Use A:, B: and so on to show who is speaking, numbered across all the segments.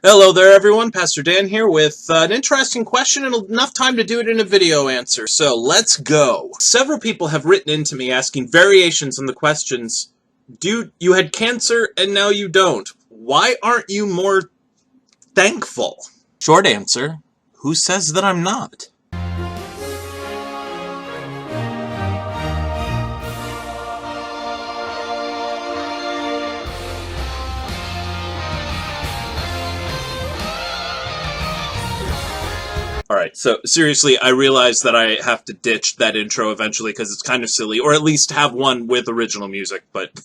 A: Hello there everyone, Pastor Dan here with an interesting question and enough time to do it in a video answer, so let's go. Several people have written in to me asking variations on the questions, you had cancer and now you don't. Why aren't you more thankful? Short answer, who says that I'm not? Alright, so seriously, I realize that I have to ditch that intro eventually because it's kind of silly, or at least have one with original music, but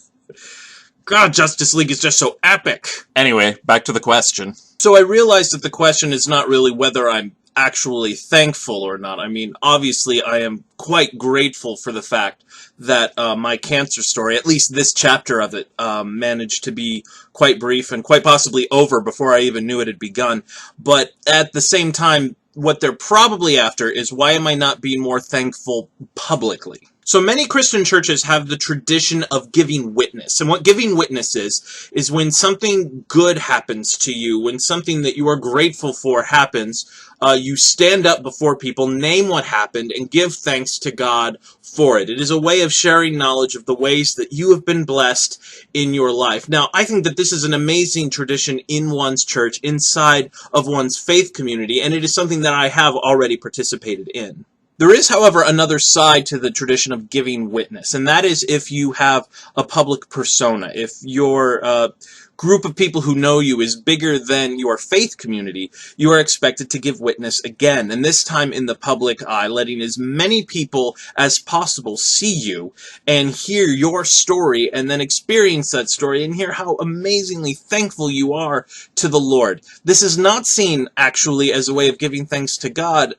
A: God, Justice League is just so epic! Anyway, back to the question. So I realize that the question is not really whether I'm actually thankful or not. I mean, obviously I am quite grateful for the fact that my cancer story, at least this chapter of it, managed to be quite brief and quite possibly over before I even knew it had begun. But at the same time, what they're probably after is why am I not being more thankful publicly? So many Christian churches have the tradition of giving witness. And what giving witness is when something good happens to you, when something that you are grateful for happens, you stand up before people, name what happened, and give thanks to God for it. It is a way of sharing knowledge of the ways that you have been blessed in your life. Now, I think that this is an amazing tradition in one's church, inside of one's faith community, and it is something that I have already participated in. There is, however, another side to the tradition of giving witness, and that is if you have a public persona. If your group of people who know you is bigger than your faith community, you are expected to give witness again, and this time in the public eye, letting as many people as possible see you and hear your story and then experience that story and hear how amazingly thankful you are to the Lord. This is not seen, actually, as a way of giving thanks to God,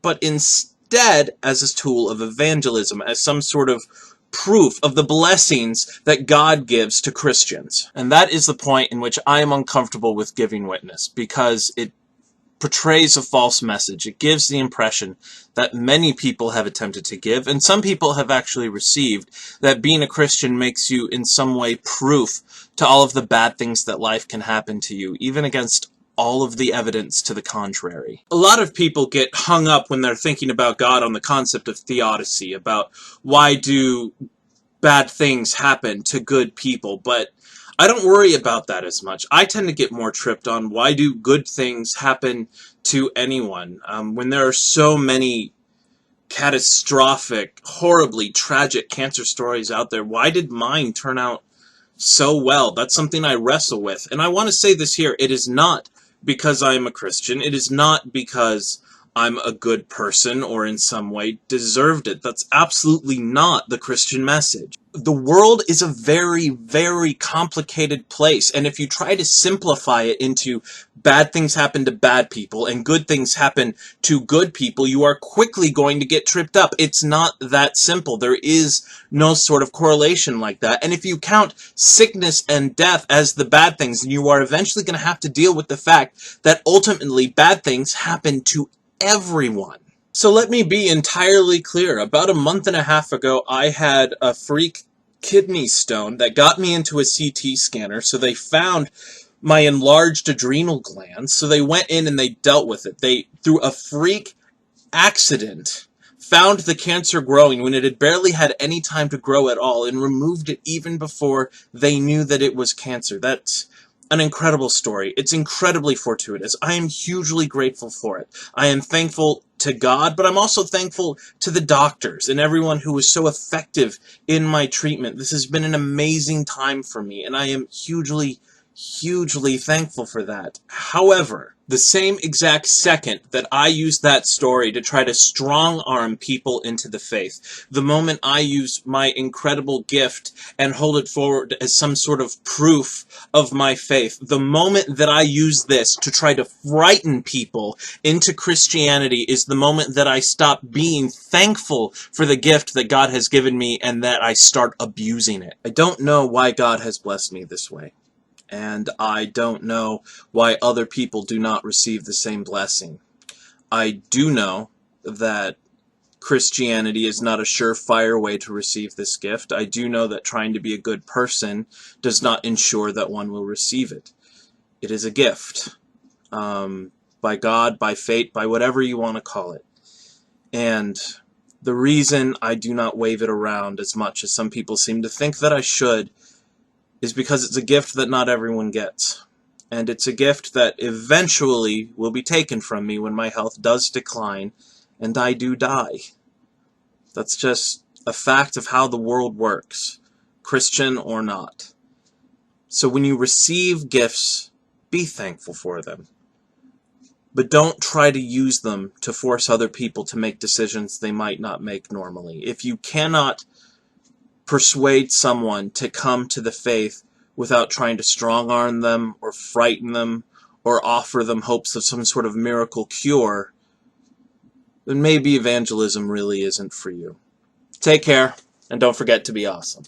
A: but instead as a tool of evangelism, as some sort of proof of the blessings that God gives to Christians. And that is the point in which I am uncomfortable with giving witness, because it portrays a false message. It gives the impression that many people have attempted to give, and some people have actually received, that being a Christian makes you in some way proof to all of the bad things that life can happen to you, even against all of the evidence to the contrary. A lot of people get hung up when they're thinking about God on the concept of theodicy, about why do bad things happen to good people, but I don't worry about that as much. I tend to get more tripped on why do good things happen to anyone, when there are so many catastrophic, horribly tragic cancer stories out there. Why did mine turn out so well? That's something I wrestle with. And I want to say this here, it is not because I am a Christian. It is not because I'm a good person or in some way deserved it. That's absolutely not the Christian message. The world is a very, very complicated place, and if you try to simplify it into bad things happen to bad people and good things happen to good people, you are quickly going to get tripped up. It's not that simple. There is no sort of correlation like that, and if you count sickness and death as the bad things, then you are eventually going to have to deal with the fact that ultimately bad things happen to everyone. So let me be entirely clear. About a month and a half ago, I had a freak kidney stone that got me into a CT scanner, so they found my enlarged adrenal glands, so they went in and they dealt with it. They, through a freak accident, found the cancer growing when it had barely had any time to grow at all, and removed it even before they knew that it was cancer. That's an incredible story. It's incredibly fortuitous. I am hugely grateful for it. I am thankful to God, but I'm also thankful to the doctors and everyone who was so effective in my treatment. This has been an amazing time for me, and I am hugely thankful for that. However, the same exact second that I used that story to try to strong-arm people into the faith, the moment I use my incredible gift and hold it forward as some sort of proof of my faith, the moment that I use this to try to frighten people into Christianity is the moment that I stop being thankful for the gift that God has given me and that I start abusing it. I don't know why God has blessed me this way, and I don't know why other people do not receive the same blessing. I do know that Christianity is not a surefire way to receive this gift. I do know that trying to be a good person does not ensure that one will receive it. It is a gift. by God, by fate, by whatever you want to call it. And the reason I do not wave it around as much as some people seem to think that I should is because it's a gift that not everyone gets. And it's a gift that eventually will be taken from me when my health does decline and I do die. That's just a fact of how the world works, Christian or not. So when you receive gifts, be thankful for them. But don't try to use them to force other people to make decisions they might not make normally. If you cannot persuade someone to come to the faith without trying to strong-arm them or frighten them or offer them hopes of some sort of miracle cure, then maybe evangelism really isn't for you. Take care, and don't forget to be awesome.